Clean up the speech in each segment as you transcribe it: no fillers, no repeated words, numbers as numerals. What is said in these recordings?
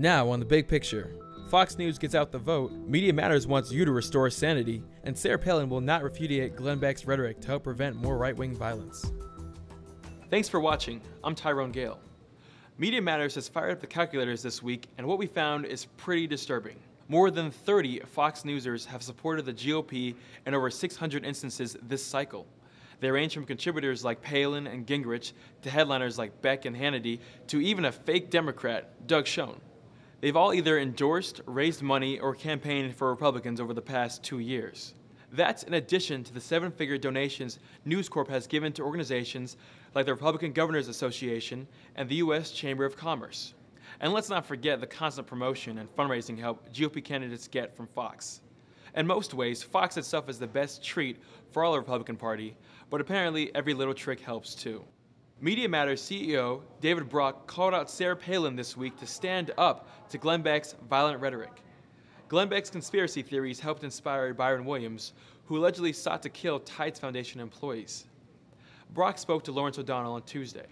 Now, on the big picture, Fox News gets out the vote, Media Matters wants you to restore sanity, and Sarah Palin will not refudiate Glenn Beck's rhetoric to help prevent more right-wing violence. Thanks for watching. I'm Tyrone Gayle. Media Matters has fired up the calculators this week, and what we found is pretty disturbing. More than 30 Fox Newsers have supported the GOP in over 600 instances this cycle. They range from contributors like Palin and Gingrich to headliners like Beck and Hannity to even a fake Democrat, Doug Schoen. They've all either endorsed, raised money, or campaigned for Republicans over the past 2 years. That's in addition to the 7-figure donations News Corp has given to organizations like the Republican Governors Association and the U.S. Chamber of Commerce. And let's not forget the constant promotion and fundraising help GOP candidates get from Fox. In most ways, Fox itself is the best treat for all the Republican Party, but apparently every little trick helps too. Media Matters CEO David Brock called out Sarah Palin this week to stand up to Glenn Beck's violent rhetoric. Glenn Beck's conspiracy theories helped inspire Byron Williams, who allegedly sought to kill Tides Foundation employees. Brock spoke to Lawrence O'Donnell on Tuesday.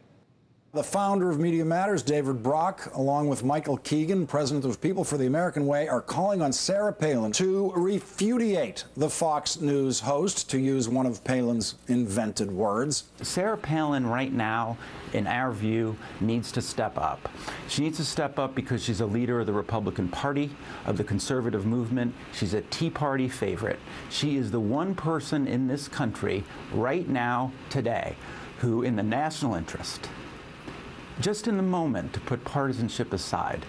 The founder of Media Matters, David Brock, along with Michael Keegan, president of People for the American Way, are calling on Sarah Palin to refudiate the Fox News host, to use one of Palin's invented words. Sarah Palin right now, in our view, needs to step up. She needs to step up because she's a leader of the Republican Party, of the conservative movement. She's a Tea Party favorite. She is the one person in this country right now, today, who, in the national interest, just in the moment, to put partisanship aside,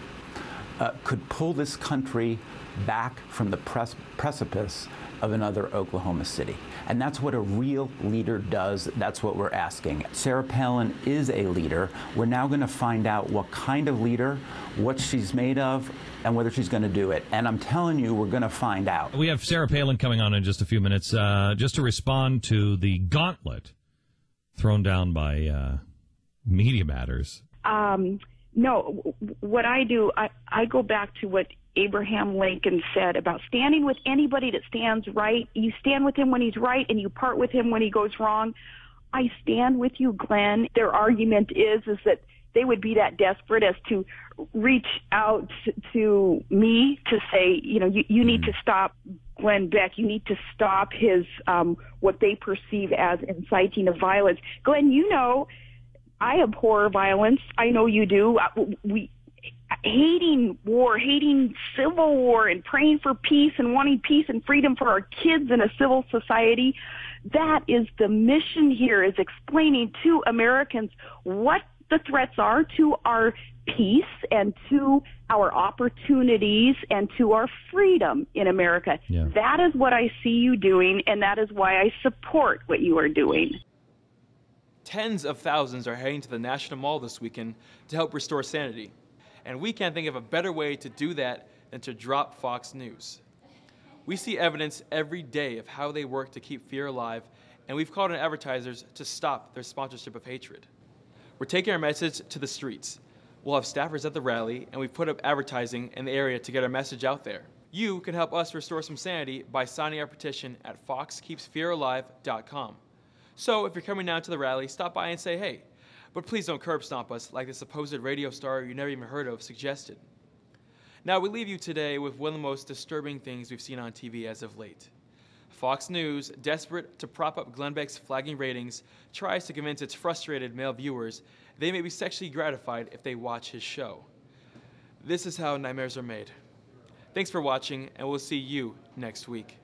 could pull this country back from the precipice of another Oklahoma City. And that's what a real leader does. That's what we're asking. Sarah Palin is a leader. We're now going to find out what kind of leader, what she's made of, and whether she's going to do it. And I'm telling you, we're going to find out. We have Sarah Palin coming on in just a few minutes, just to respond to the gauntlet thrown down by Media Matters. No, what I do, I go back to what Abraham Lincoln said about standing with anybody that stands right. You stand with him when he's right and you part with him when he goes wrong. I stand with you, Glenn. Their argument is that they would be that desperate as to reach out to me to say, you need to stop Glenn Beck. You need to stop his, what they perceive as inciting of violence. Glenn, I abhor violence. I know you do. Hating war, hating civil war, and praying for peace and wanting peace and freedom for our kids in a civil society. That is the mission here, is explaining to Americans what the threats are to our peace and to our opportunities and to our freedom in America. Yeah. That is what I see you doing, and that is why I support what you are doing. Tens of thousands are heading to the National Mall this weekend to help restore sanity. And we can't think of a better way to do that than to drop Fox News. We see evidence every day of how they work to keep fear alive, and we've called on advertisers to stop their sponsorship of hatred. We're taking our message to the streets. We'll have staffers at the rally, and we've put up advertising in the area to get our message out there. You can help us restore some sanity by signing our petition at foxkeepsfearalive.com. So if you're coming down to the rally, stop by and say hey. But please don't curb stomp us like the supposed radio star you never even heard of suggested. Now we leave you today with one of the most disturbing things we've seen on TV as of late. Fox News, desperate to prop up Glenn Beck's flagging ratings, tries to convince its frustrated male viewers they may be sexually gratified if they watch his show. This is how nightmares are made. Thanks for watching, and we'll see you next week.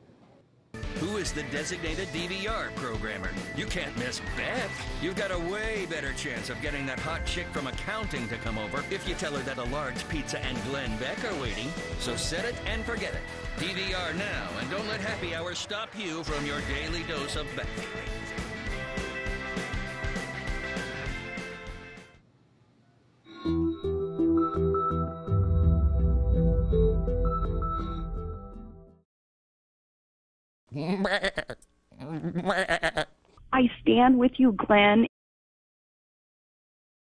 Who is the designated DVR programmer? You can't miss Beth. You've got a way better chance of getting that hot chick from accounting to come over if you tell her that a large pizza and Glenn Beck are waiting. So set it and forget it. DVR now, and don't let happy hour stop you from your daily dose of Beck. I stand with you, Glenn,